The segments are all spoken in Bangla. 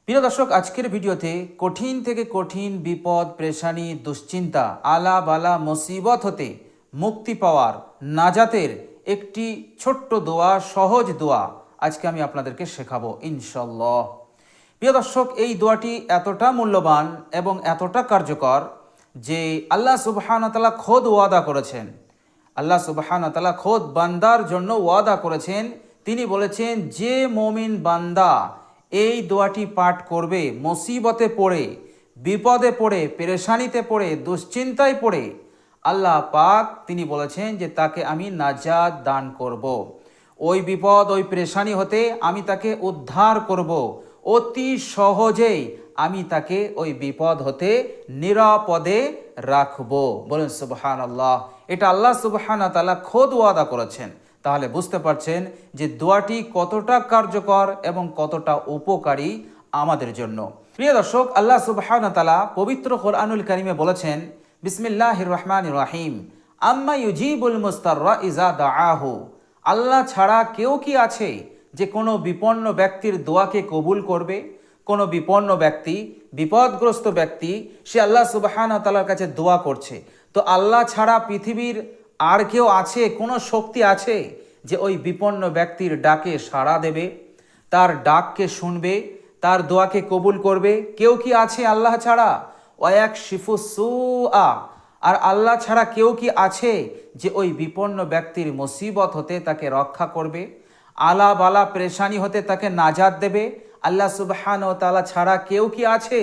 প্রিয় দর্শক, আজকের ভিডিওতে কঠিন থেকে কঠিন বিপদ, পেরেশানি, দুশ্চিন্তা, আলা বালা মুসিবত হতে মুক্তি পাওয়ার নাজাতের একটি ছোট্ট দোয়া, সহজ দোয়া আজকে আমি আপনাদেরকে শেখাবো ইনশাল্লাহ। প্রিয় দর্শক, এই দোয়াটি এতটা মূল্যবান এবং এতটা কার্যকর যে আল্লাহ সুবহানাহু ওয়া তাআলা খোদ ওয়াদা করেছেন। আল্লাহ সুবহানাহু ওয়া তাআলা খোদ বান্দার জন্য ওয়াদা করেছেন। তিনি বলেছেন, যে মুমিন বান্দা এই দোয়াটি পাঠ করবে, মুসিবতে পড়ে, বিপদে পড়ে, পেরেশানিতে পড়ে, দুশ্চিন্তায় পড়ে, আল্লাহ পাক তিনি বলেছেন যে তাকে আমি নাজাত দান করব। ওই বিপদ, ওই পেরেশানি হতে আমি তাকে উদ্ধার করব। অতি সহজেই আমি তাকে ওই বিপদ হতে নিরাপদে রাখবো। বলেন সুবহানাল্লাহ। এটা আল্লাহ সুবহানাহু ওয়া তাআলা খোদ ওয়াদা করেছেন। তাহলে বুঝতে পারছেন যে দোয়াটি কতটা কার্যকর এবং কতটা উপকারী আমাদের জন্য। প্রিয় দর্শক, আল্লাহ সুবহানাহু ওয়া তাআলা পবিত্র কোরআনুল কারীমে বলেছেন, বিসমিল্লাহির রহমানির রহিম, আম্মা ইউজিবুল মুস্তাররা ইজা দাআহু। আল্লাহ ছাড়া কেউ কি আছে যে কোনো বিপন্ন ব্যক্তির দোয়াকে কবুল করবে? কোনো বিপন্ন ব্যক্তি, বিপদগ্রস্ত ব্যক্তি, সে আল্লাহ সুবহানাহু ওয়া তাআলার কাছে দোয়া করছে, তো আল্লাহ ছাড়া পৃথিবীর আর কেউ আছে, কোনো শক্তি আছে যে ওই বিপন্ন ব্যক্তির ডাকে সাড়া দেবে, তার ডাককে শুনবে, তার দোয়াকে কবুল করবে? কেউ কি আছে আল্লাহ ছাড়া? ওয়ায়াকশিফু সুআ। আর আল্লাহ ছাড়া কেউ কি আছে যে ওই বিপন্ন ব্যক্তির মুসিবত হতে তাকে রক্ষা করবে, আলা বালা পেরেশানি হতে তাকে নাজাত দেবে? আল্লাহ সুবহানাহু ওয়া তাআলা ছাড়া কেউ কি আছে?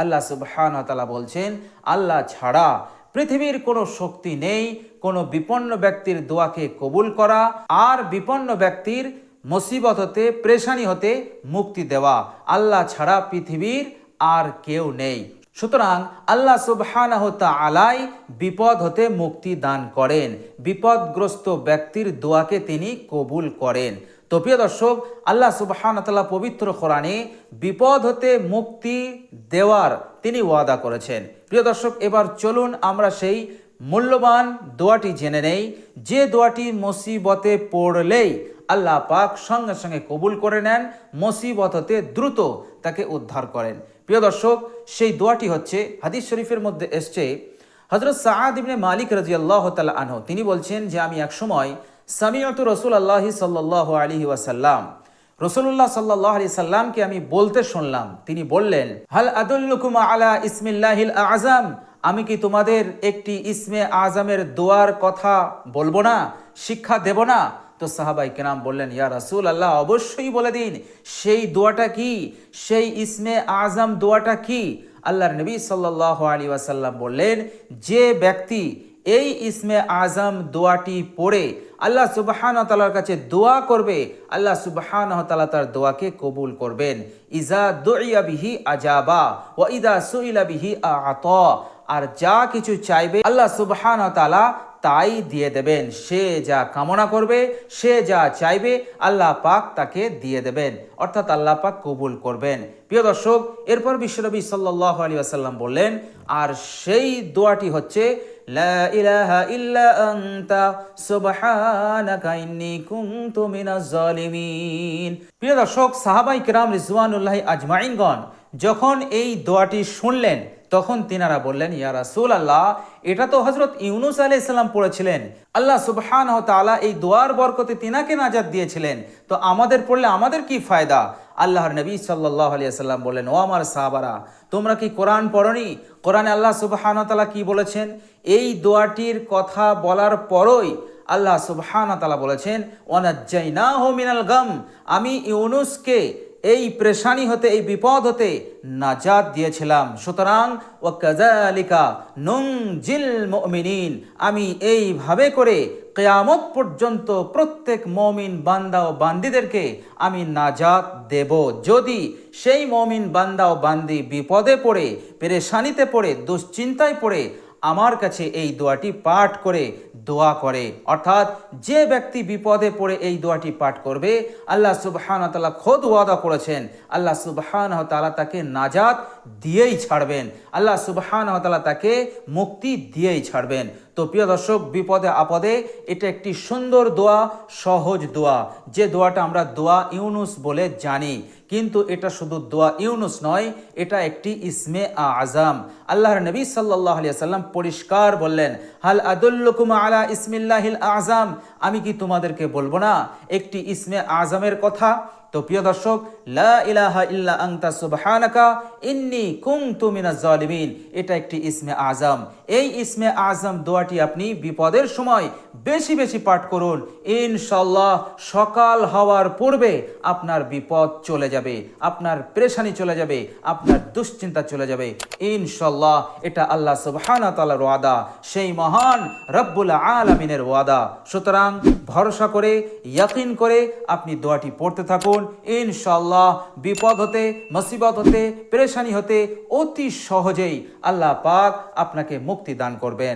আল্লাহ সুবহানাহু ওয়া তাআলা বলছেন, আল্লাহ ছাড়া পৃথিবীর কোনো শক্তি নেই কোনো বিপন্ন ব্যক্তির দোয়াকে কবুল করা আর বিপন্ন ব্যক্তির মুসিবত হতে, পেরেশানি হতে মুক্তি দেওয়া। আল্লাহ ছাড়া পৃথিবীর আর কেউ নেই। সুতরাং আল্লাহ সুবহানাহু ওয়া তাআলাই বিপদ হতে মুক্তি দান করেন, বিপদগ্রস্ত ব্যক্তির দোয়াকে তিনি কবুল করেন। তো প্রিয় দর্শক, আল্লাহ সুবহানাহু ওয়া তাআলা পবিত্র কোরআনে বিপদ হতে মুক্তি দেওয়ার তিনি ওয়াদা করেছেন। প্রিয় দর্শক, এবার চলুন আমরা সেই মূল্যবান দোয়াটি জেনে নেই, যে দোয়াটি মুসিবতে পড়লেই আল্লাহ পাক সঙ্গে সঙ্গে কবুল করে নেন, মুসিবত হতে দ্রুত তাকে উদ্ধার করেন। প্রিয় দর্শক, সেই দোয়াটি হচ্ছে, হাদিস শরীফের মধ্যে এসছে, হযরত সাআদ ইবনে মালিক রাদিয়াল্লাহু তাআলা আনহু তিনি বলছেন যে আমি একসময় সামিআতু রাসূলুল্লাহ সাল্লাল্লাহু আলাইহি ওয়াসাল্লাম, রাসূলুল্লাহ সাল্লাল্লাহু আলাইহি সাল্লামকে আমি বলতে শুনলাম। তিনি বললেন, হাল আদুল্লুকুম আলা ইসমিল্লাহিল আযম। আমি কি তোমাদের একটি ইসমে আজমের দোয়ার কথা বলবো না, শিক্ষা দেব না? তো সাহাবাই কেরাম বললেন, ইয়া রাসূলুল্লাহ, অবশ্যই বলে দিন, সেই দোয়াটা কি, সেই ইসমে আজম দোয়াটা কি? আল্লাহর নবী সাল্লাল্লাহু আলাইহি ওয়াসাল্লাম বললেন, যে ব্যক্তি এই ইসমে আজম দোয়াটি পড়ে আল্লাহ সুবহানাহু ওয়া তাআলার কাছে দোয়া করবে, আল্লাহ সুবহানাহু ওয়া তাআলা তার দোয়াকে কবুল করবেন। ইজা দুইয়া বিহি আজাবা ওয়া ইদা সুইলা বিহি আতা। আর যা কিছু চাইবে আল্লাহ সুবহানাহু ওয়া তাআলা তাই দিয়ে দেবেন। সে যা কামনা করবে, সে যা চাইবে, আল্লাহ পাক তাকে দিয়ে দেবেন, অর্থাৎ আল্লাহ পাক কবুল করবেন। প্রিয় দর্শক, এরপর বিশ্বনবী সাল্লাল্লাহু আলাইহি ওয়াসাল্লাম বললেন, আর সেই দোয়াটি হচ্ছে, লা ইলাহা ইল্লা আনতা সুবহানাকা ইন্নী কুনতু মিনাজ জালিমিন। প্রিয় দর্শক, সাহাবায়ে কেরাম রিজওয়ানুল্লাহি আজমাইনগণ যখন এই দোয়াটি শুনলেন, তখন তিনারা বললেন, ইয়া রাসূলুল্লাহ, এটা তো হযরত ইউনূস আলাইহিস সালাম পড়েছিলেন, আল্লাহ সুবহানাহু ওয়া তাআলা এই দোয়ার বরকতে তিনাকে নাজাত দিয়েছিলেন, তো আমাদের পড়লে আমাদের কি ফায়দা? আল্লাহর নবী সাল্লাল্লাহু আলাইহি ওয়াসাল্লাম বললেন, ও আমার সাহাবারা, তোমরা কি কোরআন পড়নি? কোরআনে আল্লাহ সুবহানাহু ওয়া তাআলা কি বলেছেন? এই দোয়াটির কথা বলার পরই আল্লাহ সুবহানাহু ওয়া তাআলা বলেছেন, ওয়ানাজ্জাইনাহু মিনাল গাম। আমি ইউনূসকে এই পেরেশানি হতে, এই বিপদ হতে নাজাত দিয়েছিলাম। সুতরাং ওয়া কাযালিকা নুনজিল মুমিনিন, আমি এইভাবে করে কিয়ামত পর্যন্ত প্রত্যেক মুমিন বান্দা ও বান্দীদেরকে আমি নাজাত দেব, যদি সেই মুমিন বান্দা ও বান্দী বিপদে পড়ে, পেরেশানিতে পড়ে, দুশ্চিন্তায় পড়ে আমার কাছে এই দোয়াটি পাঠ করে দোয়া করে। অর্থাৎ যে ব্যক্তি বিপদে পড়ে এই দোয়াটি পাঠ করবে, আল্লাহ সুবহানাহু ওয়া তাআলা খোদ ওয়াদা করেছেন, আল্লাহ সুবহানাহু ওয়া তাআলা তাকে নাজাত দিয়েই ছাড়বেন, আল্লাহ সুবহানাহু ওয়া তাআলা তাকে মুক্তি দিয়েই ছাড়বেন। তো প্রিয় দর্শক, বিপদে আপদে এটা একটি সুন্দর দোয়া, সহজ দোয়া, যে দোয়াটা আমরা দোয়া ইউনুস বলে জানি। কিন্তু এটা শুধু দোয়া ইউনুস নয়, এটা একটি ইসমে আজম। আল্লাহর নবী সাল্লাল্লাহু আলাইহি সাল্লাম পরিষ্কার বললেন, হাল আদুল্লুকুম আলা ইসমিল্লাহিল আজম, আমি কি তোমাদেরকে বলবো না একটি ইসমে আজমের কথা? তো প্রিয় দর্শক, লা ইলাহা ইল্লা আনতা সুবহানাকা ইন্নী কুনতু মিনাজ জালিমিন, এটা একটি ইসমে আজম। এই ইসমে আজম দোয়াটি আপনি বিপদের সময় বেশি বেশি পাঠ করুন, ইনশাআল্লাহ সকাল হওয়ার পূর্বে আপনার বিপদ চলে যাবে, আপনার পেরেশানি চলে যাবে, আপনার দুশ্চিন্তা চলে যাবে ইনশাআল্লাহ। এটা আল্লাহ সুবহানাহু ওয়া তাআলার ওয়াদা, সেই মহান রব্বুল আলামিনের ওয়াদা। সুতরাং ভরসা করে, ইয়াকিন করে আপনি দোয়াটি পড়তে থাকুন, ইনশাআল্লাহ বিপদ হতে, মুসিবত হতে, পেরেশানি হতে অতি সহজেই আল্লাহ পাক আপনাকে মুক্তি দান করবেন।